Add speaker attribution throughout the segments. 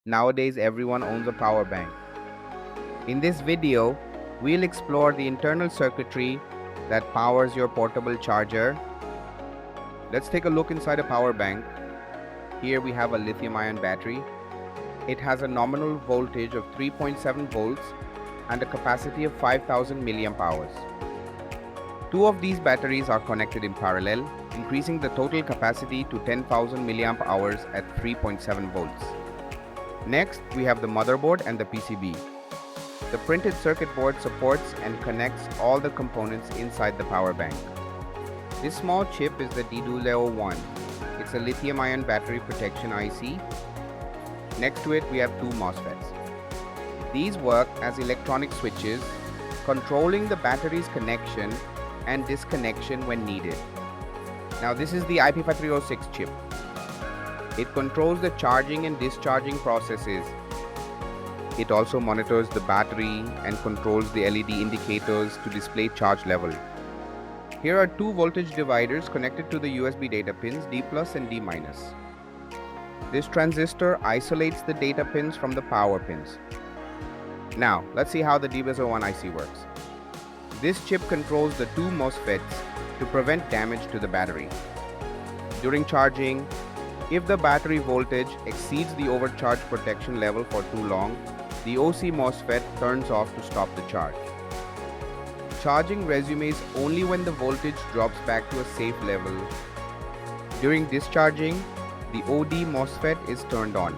Speaker 1: Nowadays, everyone owns a power bank. In this video, we'll explore the internal circuitry that powers your portable charger. Let's take a look inside a power bank. Here we have a lithium-ion battery. It has a nominal voltage of 3.7 volts and a capacity of 5000 milliamp hours. Two of these batteries are connected in parallel, increasing the total capacity to 10,000 milliamp hours at 3.7 volts. Next, we have the motherboard and the PCB. The printed circuit board supports and connects all the components inside the power bank. This small chip is the DDULEO1. It's a lithium-ion battery protection IC. Next to it, we have two MOSFETs. These work as electronic switches, controlling the battery's connection and disconnection when needed. Now this is the IP5306 chip. It controls the charging and discharging processes. It also monitors the battery and controls the LED indicators to display charge level. Here are two voltage dividers connected to the USB data pins D+ and D-. This transistor isolates the data pins from the power pins. Now, let's see how the DBus01 IC works. This chip controls the two MOSFETs to prevent damage to the battery. During charging, if the battery voltage exceeds the overcharge protection level for too long, the OC MOSFET turns off to stop the charge. Charging resumes only when the voltage drops back to a safe level. During discharging, the OD MOSFET is turned on.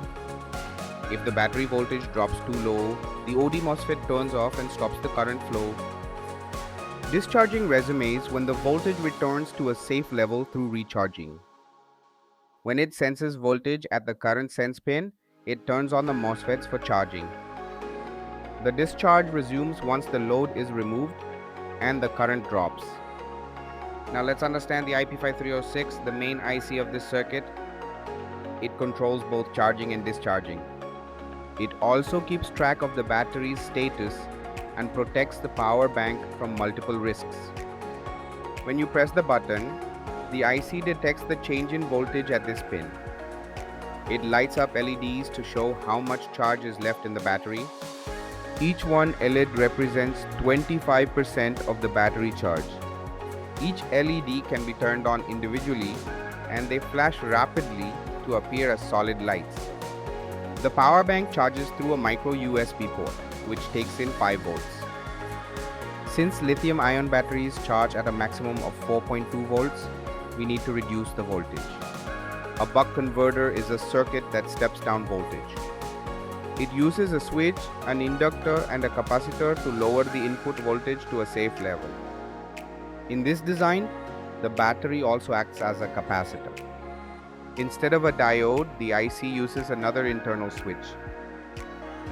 Speaker 1: If the battery voltage drops too low, the OD MOSFET turns off and stops the current flow. Discharging resumes when the voltage returns to a safe level through recharging. When it senses voltage at the current sense pin, it turns on the MOSFETs for charging. The discharge resumes once the load is removed and the current drops. Now let's understand the IP5306, the main IC of this circuit. It controls both charging and discharging. It also keeps track of the battery's status and protects the power bank from multiple risks. When you press the button, the IC detects the change in voltage at this pin. It lights up LEDs to show how much charge is left in the battery. Each one LED represents 25% of the battery charge. Each LED can be turned on individually and they flash rapidly to appear as solid lights. The power bank charges through a micro USB port, which takes in 5 volts. Since lithium-ion batteries charge at a maximum of 4.2 volts, we need to reduce the voltage. A buck converter is a circuit that steps down voltage. It uses a switch, an inductor, and a capacitor to lower the input voltage to a safe level. In this design, the battery also acts as a capacitor. Instead of a diode, the IC uses another internal switch.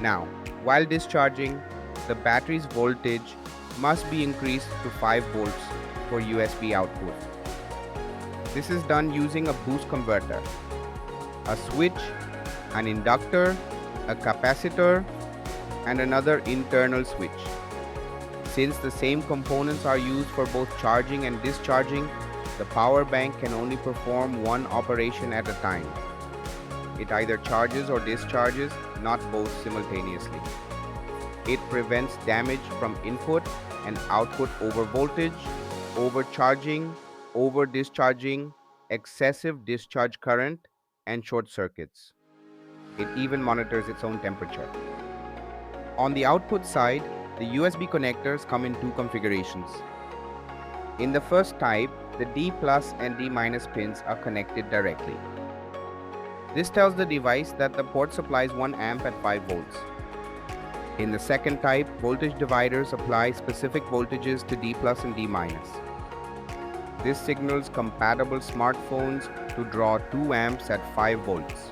Speaker 1: Now, while discharging, the battery's voltage must be increased to 5 volts for USB output. This is done using a boost converter, a switch, an inductor, a capacitor, and another internal switch. Since the same components are used for both charging and discharging, the power bank can only perform one operation at a time. It either charges or discharges, not both simultaneously. It prevents damage from input and output over voltage, overcharging, over discharging, excessive discharge current, and short circuits. It even monitors its own temperature. On the output side, the USB connectors come in two configurations. In the first type, the D+ and D- pins are connected directly. This tells the device that the port supplies 1 amp at 5 volts. In the second type, voltage dividers apply specific voltages to D+ and D-. This signals compatible smartphones to draw 2 amps at 5 volts.